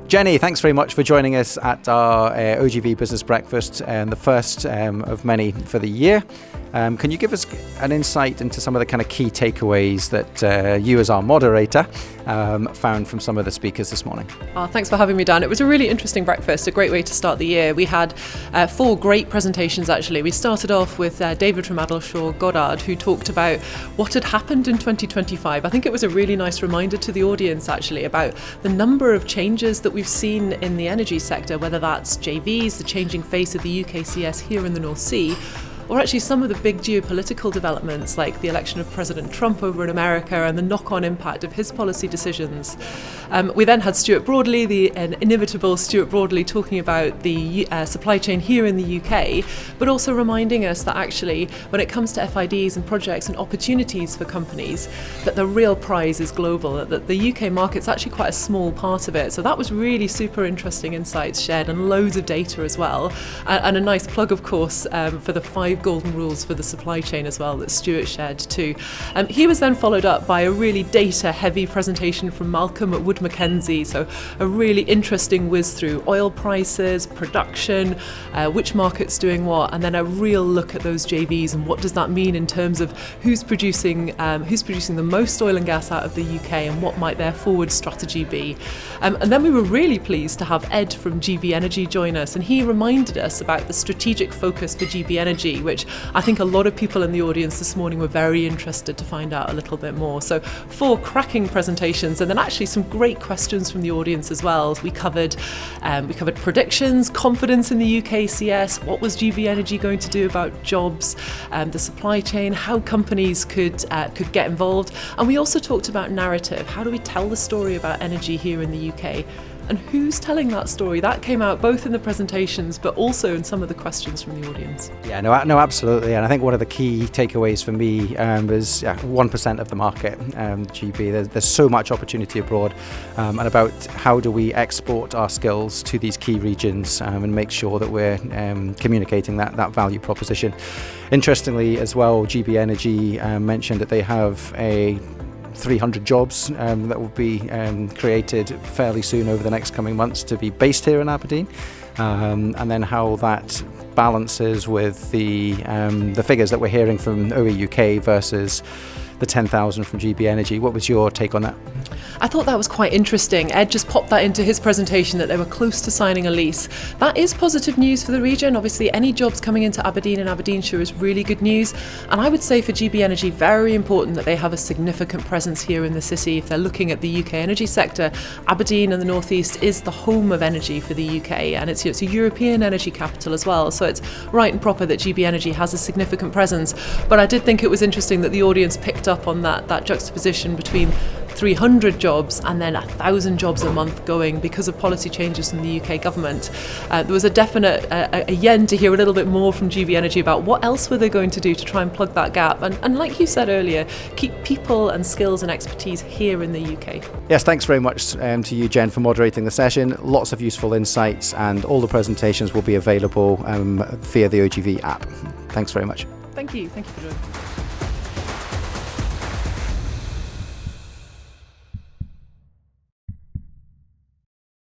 Jenny, thanks very much for joining us at our OGV Business Breakfast, the first of many for the year. Can you give us an insight into some of the kind of key takeaways that you as our moderator found from some of the speakers this morning? Thanks for having me, Dan. It was a really interesting breakfast, a great way to start the year. We had 4 great presentations, actually. We started off with David from Addleshaw, Goddard, who talked about what had happened in 2025. I think it was a really nice reminder to the audience, actually, about the number of changes that we've seen in the energy sector, whether that's JVs, the changing face of the UKCS here in the North Sea, or actually some of the big geopolitical developments like the election of President Trump over in America and the knock-on impact of his policy decisions. We then had Stuart Broadley, the inimitable Stuart Broadley, talking about the supply chain here in the UK, but also reminding us that actually when it comes to FIDs and projects and opportunities for companies, that the real prize is global, that the UK market's actually quite a small part of it. So that was really super interesting insights shared and loads of data as well. And a nice plug, of course, for the 5 golden rules for the supply chain as well that Stuart shared too. He was then followed up by a really data-heavy presentation from Malcolm at Mackenzie, so a really interesting whiz through oil prices, production, which market's doing what, and then a real look at those JVs and what does that mean in terms of who's producing the most oil and gas out of the UK and what might their forward strategy be. And then we were really pleased to have Ed from GB Energy join us, and he reminded us about the strategic focus for GB Energy, which I think a lot of people in the audience this morning were very interested to find out a little bit more. So 4 cracking presentations, and then actually some great questions from the audience as well. We covered predictions, confidence in the UKCS, what was GB Energy going to do about jobs, the supply chain, how companies could get involved, and we also talked about narrative. How do we tell the story about energy here in the UK? And who's telling that story? That came out both in the presentations, but also in some of the questions from the audience. Yeah, no, absolutely. And I think one of the key takeaways for me was 1% of the market, GB. There's so much opportunity abroad, and about how do we export our skills to these key regions and make sure that we're communicating that value proposition. Interestingly as well, GB Energy mentioned that they have 300 jobs that will be created fairly soon over the next coming months to be based here in Aberdeen, and then how that balances with the figures that we're hearing from OE UK versus the 10,000 from GB Energy. What was your take on that? I thought that was quite interesting. Ed just popped that into his presentation that they were close to signing a lease. That is positive news for the region. Obviously, any jobs coming into Aberdeen and Aberdeenshire is really good news. And I would say for GB Energy, very important that they have a significant presence here in the city. If they're looking at the UK energy sector, Aberdeen and the North East is the home of energy for the UK, and it's a European energy capital as well. So it's right and proper that GB Energy has a significant presence. But I did think it was interesting that the audience picked up on that juxtaposition between 300 jobs and then 1,000 jobs a month going because of policy changes from the UK government. There was a definite a yen to hear a little bit more from GB Energy about what else were they going to do to try and plug that gap and like you said earlier, keep people and skills and expertise here in the UK. Yes, thanks very much to you, Jen, for moderating the session. Lots of useful insights, and all the presentations will be available via the OGV app. Thanks very much. Thank you for joining.